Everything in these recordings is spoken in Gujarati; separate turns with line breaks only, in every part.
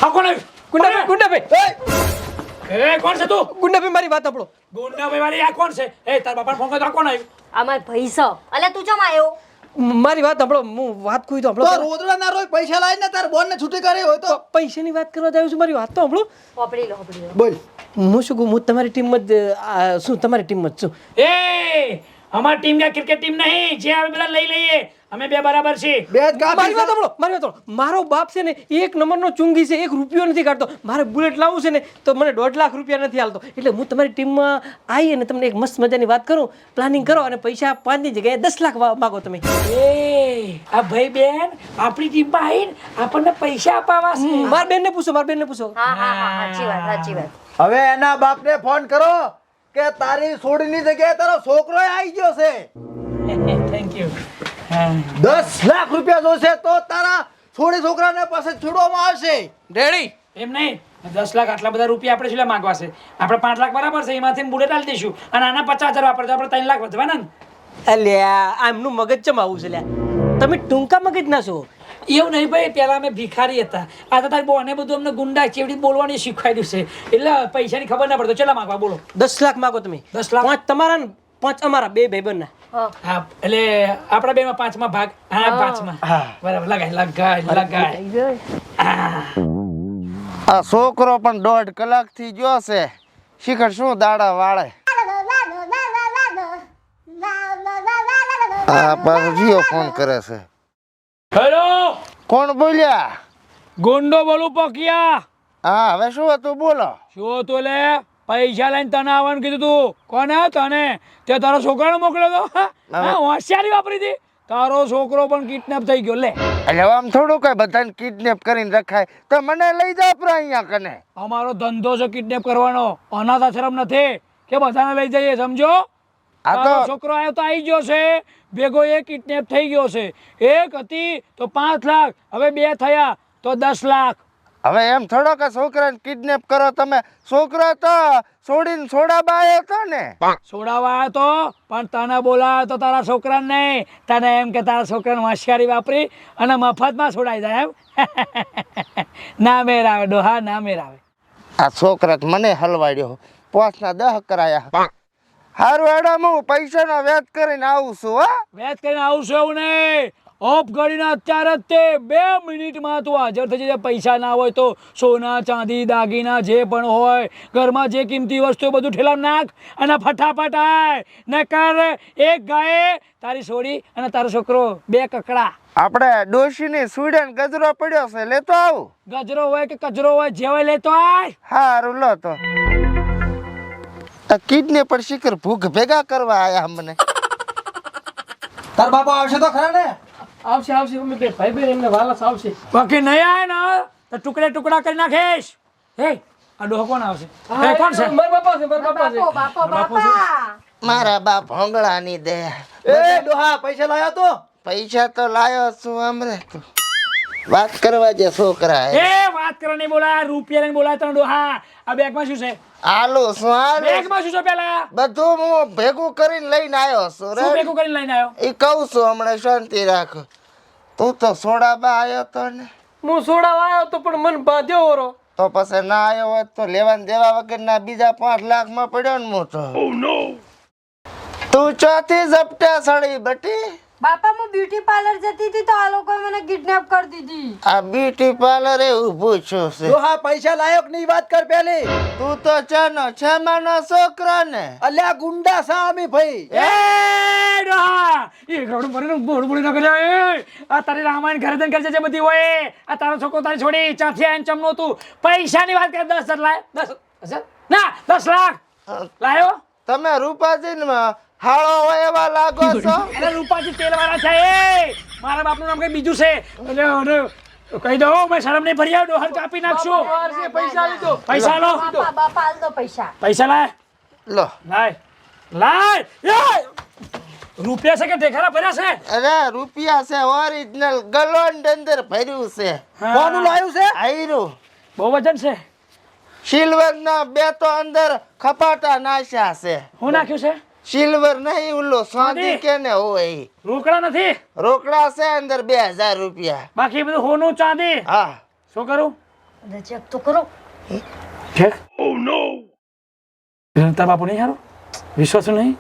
આ કોણ આવ્યું?
ગુંડાભાઈ ગુંડાભાઈ
એ કોણ છે તું?
ગુંડાભાઈ મારી વાત સાંભળો.
ગુંડાભાઈ વાળી આ કોણ છે? એ તાર બાપાને ફોન કર્યો, આ કોણ આવ્યું?
અમાર પૈસા અલે તું ચમ આવ્યો
મારી વાત સાંભળો. હું વાત કોઈ તો
તો
સાંભળો.
રોદડા ના રોજ પૈસા લાવીને તાર બોન ને છૂટી કરી હોય તો
પૈસાની વાત કરવા આવ્યો છું. મારી વાત તો સાંભળો.
હોપડી લો
બોલ.
હું શું કહું, હું તમારી ટીમમાં જ શું તમારી ટીમમાં જ છું.
એ અમારી ટીમ કે ક્રિકેટ ટીમ નહીં, જે આવે બધા લઈ લઈએ, અમે બે બરાબર છીએ.
બે જ ગા
મારી વાત સાંભળો, મારી વાત સાંભળો. મારો બાપ છે ને એક નંબરનો ચુંગી છે, 1 રૂપિયો નથી કાઢતો. મારે બુલેટ લાવવું છે ને તો મને 1.5 લાખ રૂપિયા નથી હાલતો. એટલે હું તમારી ટીમમાં આવી અને તમને એક મસ્ત મજાની વાત કરું, પ્લાનિંગ કરો અને પૈસા 5ની જગ્યાએ 10 લાખ માગો તમે.
એ આ ભાઈ બેન આપણી ટીમમાં આવીને આપણને પૈસા અપાવા છે.
મારા બેનને પૂછો, મારા બેનને પૂછો.
હા હા હા સાચી વાત સાચી વાત
હવે એના બાપને ફોન કરો કે તારી સોડીની જગ્યાએ તારો છોકરો આવી ગયો છે.
Thank you.
10 લાખ રૂપિયા જોશે તો તારા છોડી છોકરાને પાસે છોડવામાં આવશે.
રેડી?
એમ નહીં, 10 લાખ આટલા બધા રૂપિયા આપણે શું માંગવા છે? આપણે 5 લાખ બરાબર છે, એમાંથી બુલેટ આલી દઈશું અને આના 50,000 વાપરજો, આપણે 3 લાખ વધવાના ને.
અલ્યા આમનું મગજ ચમ આવું છે લ્યા. તમે ટૂંકા મગજ ના છો.
એવું નહીં ભાઈ, પહેલા અમે ભિખારી હતા, આ તો તારી બોને બધું અમને ગુંડા કેવડી બોલવાની શીખવાડ્યું છે, એટલે પૈસાની ખબર ના પડતો. ચલા માંગવા બોલો.
10 લાખ માગો તમે.
10 લાખ?
5 તમારા ને 5 અમારા, 2 ભાઈબંધના.
હા, એટલે આપણા બેમાં 5માં ભાગ, હા 5માં. બરાબર, લગાય.
આ છોકરો પણ 1.5 કલાકથી ગયો છે, શિખર શું દાડા વાળે. આ પાછો જીઓ ફોન કરે છે.
હેલો,
કોણ બોલ્યા?
ગુંડો બોલું પકિયા.
હા, હવે શું હતું બોલો.
શું તું લે? પૈસા લઈને તને આવવાનું કીધું તું. કોને? તને. તે તારો છોકરાને મોકલ્યો તો? હા, હોશિયારી વાપરી હતી. તારો છોકરો પણ કિડનેપ થઈ ગયો. લે,
એટલે આમ થોડું કઈ બધાને કિડનેપ કરીને રખાય, તો મને લઈ જાવ પ્રા અહીંયા કને.
અમારો ધંધો છે કિડનેપ કરવાનો, અનાથ આશ્રમ નથી કે બધાને લઈ જઈએ, સમજો?
આ
તારો
તો
છોકરો આવ્યો તો આવી ગયો છે, ભેગો એ કિડનેપ થઈ ગયો છે. એક હતી તો 5 લાખ, હવે 2 થયા તો 10 લાખ.
હવે એમ થોડો કે છોકરાને કિડનેપ કરો તમે. છોકરો તો છોડીને છોડાબા આવ્યો હતો ને.
છોડાવવા આવ્યો તો, પણ તને બોલાવ્યો તો તારા છોકરાને નહીં. તને એમ કે તારા છોકરાને હોશિયારી વાપરી અને મફતમાં છોડાઈ જાય એમ. ના મેર આવે ડોહા, ના મેર આવે.
આ છોકરા મને હલવાડ્યો, 5 ના 10 કરાયા. હારું એડા હું પૈસાનો વેત કરીને આવું છું. હા,
વેત કરીને આવશો એવું નહીં, ઓફ કરીને અત્યારે જ તે 2 મિનિટમાં તું હાજર થઈ જજે. પૈસા ના હોય તો સોના ચાંદી દાગીના જે પણ હોય, ઘરમાં જે કિંમતી વસ્તુ બધું ઠેલામાં નાખ અને ફટાફટ આય. નકર એક ગાયે તારી છોડી અને તારો છોકરો 2 કકડા.
આપણે ડોશીની સુડન ગજરો પડ્યો છે, લેતો આવું.
ગજરો હોય કે કચરો હોય, જે હોય લેતો આય.
હારું લો તો. કિડનેપર શિખર ભૂખ ભેગા કરવા આયા મને.
તાર બાપા આવશે તો ખરા ને?
આવશે આવશે, અમે બે ભાઈ બેન એમને વાલસ આવશે.
બાકી નહીં આવે ને તો ટુકડે ટુકડા કરી નાખીશ. હે, આ ડોહો કોણ આવશે? હે, કોણ છે?
મારા બાપા છે, મારા બાપા છે.
બાપા
મારા બાપ હોંગળાની દે.
એ ડોહા પૈસા લાવ્યો તો?
પૈસા તો લાયો છું હમરે. તું વાત કરવા જે છોકરા.
એ વાત કરવા નહીં બોલાય, રૂપિયા લઈને બોલાય તને ડોહા. આ બેગમાં શું છે?
આલુ શું આલુ
બેગમાં શું છે પેલા?
બધું હું ભેગું કરીને લઈને આવ્યો છું.
શું ભેગું કરીને લઈને આવ્યો?
એ કહું છું હમણાં શાંતિ રાખો. તું તો સોડાબા આવ્યો તો ને.
હું સોડાવા આવ્યો તો પણ મન બાંધ્યો ઓરો.
તો પછી ના આવ્યો હોત તો લેવાન દેવા વગરના બીજા 5 લાખમાં પડ્યો ને હું તો. તું ચોથી ઝપટા સળી બટી.
બાપા હું બ્યુટી પાર્લર જતી હતી તો આ લોકોએ મને કિડનેપ કરી દીધી.
આ બ્યુટી પાર્લર એ ઊભું છું છે.
ડોહા પૈસા લાયક ની વાત કર પેલી.
તું તો ચાનો છમાનો છોકરો ને.
અલ્યા ગુંડા સામી ભાઈ.
એ ડોહા, એ ગોળ ભરીને બોડ બોડી ન કરે. આ તારી રામાયણ ઘરે દન કરજે જે બધી હોય. આ તારો છોકરો તારી છોડી ચાથી આન ચમનો તું પૈસાની વાત કરે. 10,000 લાય. 10,000 ના 10 લાખ લાયો.
તમે રૂપાજી હાળો હોય એવા લાગો છો.
અરે રૂપાજી તેલ વાળા છે. એ મારા બાપનું નામ કઈ બીજું છે. કહી દો, મેં શરમ નહીં ભરી આવ્યો. ડોહર કાપી નાખશું.
પૈસા લીધો.
પૈસા લો.
બાપા બાપા હાલ દો પૈસા.
પૈસા લાય.
લો.
લાય લાય. રૂપિયા છે કે ઢેખારા ભર્યા છે?
અરે રૂપિયા છે ઓરિજિનલ ગલોન અંદર ભર્યું છે.
કોનું લાવ્યું છે?
આયરું
બહુ વજન છે.
સિલ્વર ના 2 તો અંદર ખપાટા નાખ્યા છે.
હું નાખ્યું છે?
સિલ્વર નહીં, ઓલો ચાંદી કે ને હોય.
રોકડા નથી?
રોકડા છે અંદર 2000 રૂપિયા.
બાકી બધું હોનું ચાંદી.
હા,
શું કરું?
એટલે ચેક તો કરો.
ચેક તારા બાપુ નહીં હારો વિશ્વાસ નહીં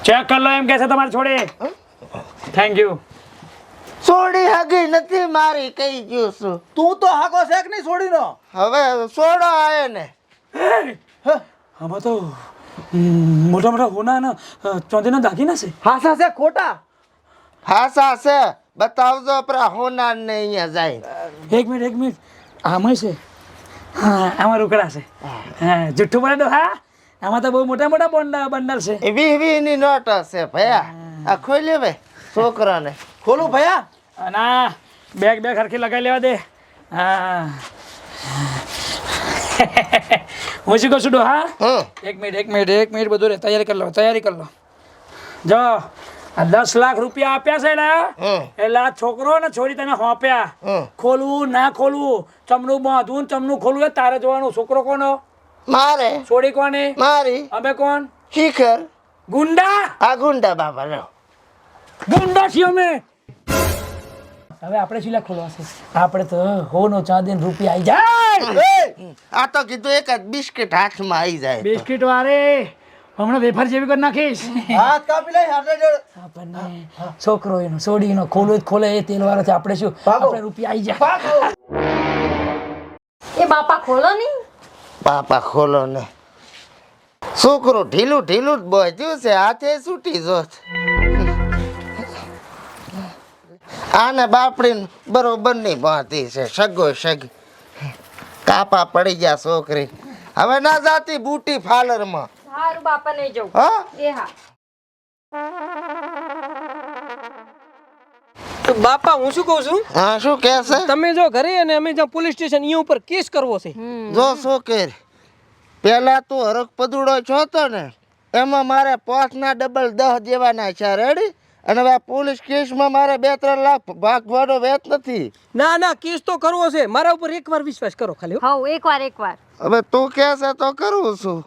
ચેક કર લો એમ કે છે તમારે છોડે થેન્ક યુ
સોડી હગી નથી મારી કઈ ગયું છું
તું તો હાકો શેક નહીં છોડીનો.
હવે સોડો આયો ને
આમાં તો મોટા મોટા હોના ચોંધીના દાગીના છે
હાસા છે ખોટા?
હાસા છે બતાવજો પરા હોના ને અહીંયા જાય
એક મિનિટ આમાં છે હા આમાં રોકડા છે હા જુઠ્ઠું બોલે તો હા આમાં તો બહુ મોટા મોટા બંડલ છે
એ 20 ની નોટ હશે ભયા આ ખોલી ભાઈ છોકરાને
ખોલું ભયા?
ના બેગ હરખી લગાવી લેવા દે હા હું શું કહું છું હા એક મિનિટ બધું રે તૈયારી કરી લો જો આ 10 લાખ રૂપિયા આપ્યા છે ને એટલે આ છોકરો ને છોરી તને હોપ્યા ખોલવું ના ખોલવું ચમનું બાંધવું ચમનું ખોલવું એ તારે જોવાનું છોકરો કોનો
મારે
છોડી કોને
મારી
અમે કોણ
શિખર
ગુંડા
આ ગુંડા બાબા લો
ગુંડા છીએ અમે હવે આપણે શીલા ખોલવા છે આપણે તો હોનો ચાંદી રૂપિયા આવી જાય
આ તો કીધું એક જ બિસ્કિટ હાથમાં આવી જાય
બિસ્કિટ વારે હમણાં વેફર જેવી કરી નાખીશ
હાથ કાપી લઈ હાથે જોડ.
આપણને છોકરો એનો છોડીનો ખોલે એ તેલ વાળો છે આપણે શું આપણે રૂપિયા આવી જાય
એ બાપા ખોલો નહીં.
પાપા ખોલો ને છોકરો ઢીલું જ બોધ્યું છે હાથે છૂટી જોત આને બાપડી બરોબર ની બાંધી છે સગી કાપા પડી ગયા છોકરી હવે ના જાતી બૂટી ફાલર માં
સારું બાપા નહીં જવું.
હા
એ હા.
તો બાપા હું શું કહું છું
હા શું કે છે
તમે જો ઘરે અને અમે જ્યાં પોલીસ સ્ટેશન અહીંયા ઉપર કેસ કરવો છે.
જો છોકરી પેલા તું હરક પદુડો છો તો ને એમાં મારે 5 ના ડબલ 10 જેવાના છે રેડી અને હવે આ પોલીસ કેસમાં મારે 2-3 લાખ ભાગવાનો વેત નથી
ના કેસ તો કરવો છે મારા ઉપર એકવાર વિશ્વાસ કરો ખાલી હો.
હઉ એકવાર.
હવે તું કે છે તો કરું છું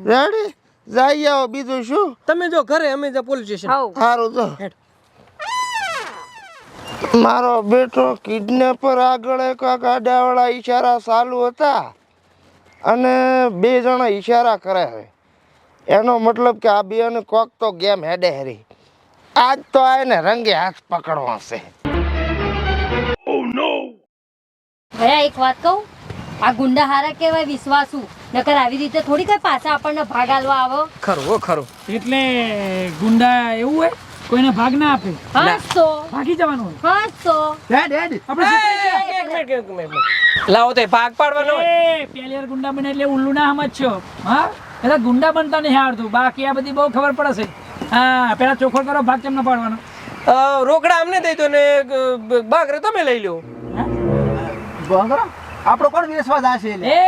રેડી જઈ આવો બીજું શું
તમે જો ઘરે અમે જ્યાં પોલીસ સ્ટેશન
હઉ.
સારું જો મારો બેટો કિડનેપર આગળ એક ગાડાવાળા ઈશારા ચાલુ હતા અને 2 જણા ઈશારા કરે છે એનો મતલબ કે આ બેને કોક તો ગેમ હેડે હરી આજ તો આને રંગે હાથ પકડવા છે
ભયા એક વાત કહું આ ગુંડા હારા કહેવાય વિશ્વાસુ નકર આવી રીતે થોડી કઈ પાછા આપણને ભાગ આલવા આવો.
ખરું
એટલે ગુંડા એવું હોય કોઈને ભાગ ના આપે
હાસો
ભાગી જવાનું હોય
હેડ
આપણે
એક મિનિટ. લાવો તો ભાગ પાડવાનો હોય.
પહેલી વાર ગુંડા બને એટલે ઉલ્લુ ના સમજશો હા એટલે ગુંડા બનતા નહીં આવડતું બાકી આ બધી બહુ ખબર પડે છે હા પેલા ચોખ્ખો કરો ભાગ કેમ ના પાડવાનો
રોકડા અમને દઈ દો ને બાગરે તમે લઈ લો.
આપણો કોણ વિશ્વાસ આશે
એ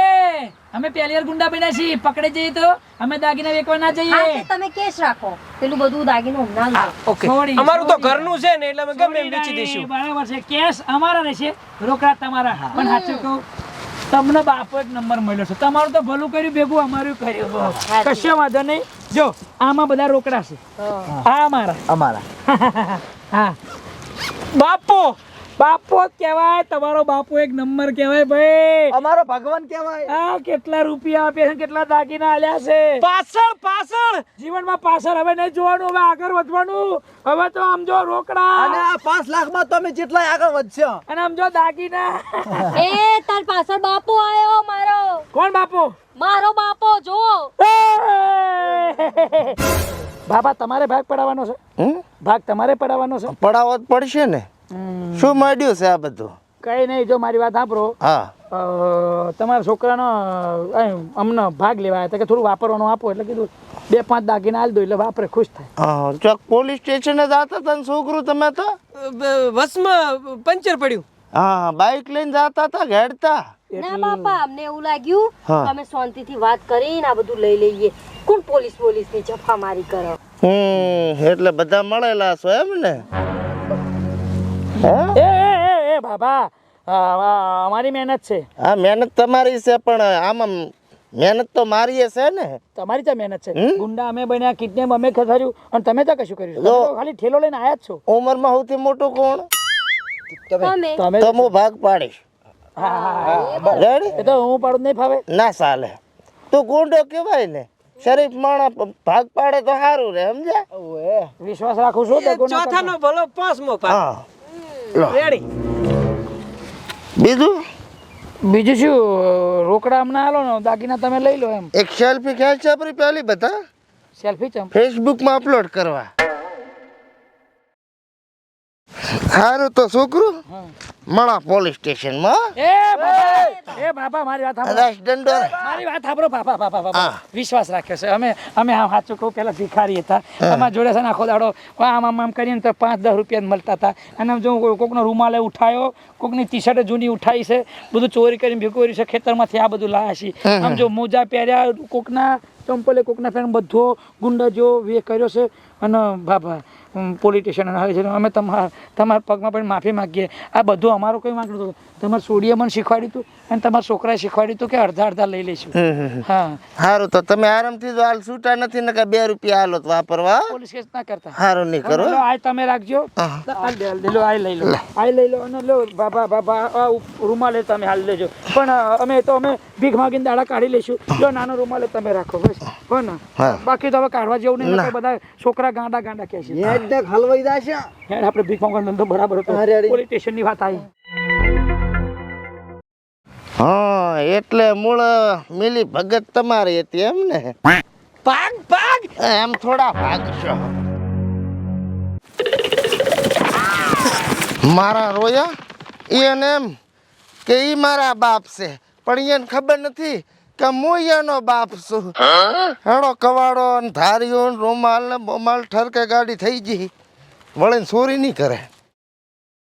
અમે પહેલી વાર ગુંડા બન્યા છીએ પકડે જઈએ તો અમે દાગીના વેકવા ના
હા
જઈએ
તે તમે કેસ રાખો પેલું બધું દાગીનું હમણાં લો.
ઓકે
છોડી,
અમારું તો
છોડી.
ઘરનું છે ને એટલે અમે ગમે એમ વેચી દઈશું.
બરાબર છે કેસ અમારા રહેશે રોકડા તમારા પણ સાચું કહું તમને બાપો એક નંબર મળ્યો છે તમારું તો ભલું કર્યું ભેગું અમારું કર્યું કશો વાંધો નહીં જો આમાં બધા રોકડા છે આ અમારા હા બાપો જ કહેવાય તમારો બાપો એક નંબર કહેવાય ભાઈ
અમારો ભગવાન કહેવાય.
આ કેટલા રૂપિયા આપ્યા છે કેટલા દાગીના આલ્યા છે
પાછળ
જીવનમાં પાછળ હવે નહીં જોવાનું હવે આગળ વધવાનું હવે તો આમ જો રોકડા
અને આ 5 લાખમાં તો અમે જેટલાય આગળ વધશે.
અને આમ જો દાગીના
એ તાર પાછળ બાપો આયો મારો
કોણ બાપો
બાપો જો
બાબા તમારે ભાગ પડાવવાનો છે ભાગ તમારે પડાવવાનો છે
પડાવવો જ પડશે ને શું માંડ્યું છે આ બધું
કઈ નહીં જો મારી વાત સાંભળો
હા
તમારા છોકરાનો અમને ભાગ લેવા આવ્યા હતા કે થોડું વાપરવાનું આપો એટલે કીધું 2-5 દાગીના આલ દો એટલે વાપરે ખુશ થાય
હા ચોક પોલીસ સ્ટેશને જતા હતા ને છોકરું તમે તો
વસમાં પંચર પડ્યું.
હા બાઇક લઈને જતા હતા ઘેડતા
ના બાપા અમને એવું લાગ્યું
હા.
કે અમે શાંતિથી વાત કરીને આ બધું લઈ લઈએ કોણ પોલીસની જફામારી કરે.
એટલે બધા મળેલા છો એમ ને
એ બાબા અમારી મહેનત છે
હા મહેનત તમારી છે પણ આમાં મહેનત તો મારી છે ને
તમારી ત્યાં મહેનત છે ગુંડા અમે બન્યા કિડનેપ અમે કર્યું અને તમે ત્યાં કશું કર્યું તમે તો ખાલી ઠેલો લઈને આયા જ છો
ઉંમરમાં સૌથી મોટું કોણ
તમે
તમે
તો હું ભાગ પાડીશ રેડી
એ તો હું પાડું નહીં ફાવે.
ના ચાલે તું ગુંડો કહેવાય ને શરીફ માણસ ભાગ પાડે તો સારું રે સમજ્યા
વિશ્વાસ રાખું છું દગો ન કરતો.
ચોથાનો ભલો પાંચમો ભાગ
હા લો
રેડી
બીજું
બીજું શું રોકડા હમણાં હાલો ને દાગીના તમે લઈ લો એમ.
એક સેલ્ફી ખેંચ આપણી પેલી બધા
સેલ્ફી ચમ
ફેસબુકમાં અપલોડ કરવા સારું તો છોકરું મળા પોલીસ સ્ટેશનમાં
એ બાપા મારી વાત સાંભળો.
રાશ દંડો
મારી વાત સાંભળો બાપા
હા.
વિશ્વાસ રાખ્યો છે અમે આમ સાચું કહું પેલા ભિખારી હતા અમારા જોડે છે ને આખો દાડો આમ કરીને તો 5-10 રૂપિયા જ મળતા હતા અને આમ જો કોકનો રૂમાલે ઉઠાયો કોકની ટી શર્ટ જૂની ઉઠાઈ છે બધું ચોરી કરીને ભેગું કર્યું છે ખેતરમાંથી આ બધું લાયા છે આમ જો મોજા પહેર્યા કોકના ચંપલે કોકના ફેન બધો ગુંડા જો વે કર્યો છે અને બાપા પોલીસ સ્ટેશન આવે છે અમે તમારા પગમાં પણ માફી માગીએ આ બધું અમારો કોઈ વાંક નહોતો તમારા સોડીએ મને શીખવાડ્યું હતું અને તમારા છોકરાએ શીખવાડ્યું હતું કે અડધા લઈ લઈશું હા
સારું તો તમે આરામથી જો હાલ છૂટા નથી ને કે 2 રૂપિયા હાલો તો વાપરવા
પોલીસ કેસ ના કરતા
સારું નહીં કરો
લો આ તમે રાખજો હાલ દે લો આ લઈ લો આ લઈ લો અને લો બાબા આ રૂમાલે તમે હાલ લેજો પણ અમે ભીખ માગીને દાડા કાઢી લઈશું જો નાનો રૂમાલે તમે રાખો બસ હો ને બાકી તો હવે કાઢવા જેવું નહીં નકર બધા છોકરા ગાંડા કહે છે
એકદમ હલવાઈ જશે
યાર આપણે ભીખ માંગવાનો ધંધો બરાબર હતો પોલીસ સ્ટેશનની વાત આવી
હા એટલે મૂળ મિલી ભગત તમારી હતી એમ ને
ભાગ
એમ થોડા ભાગશો મારા રોયા એને એમ કે ઈ મારા બાપ છે પણ એને ખબર નથી કે હું એનો બાપ છું હેડો કવાડો ને ધાર્યો ને રૂમાલ ને બોમાલ ઠરકે ગાડી થઈ ગઈ વળીને ચોરી નહીં કરે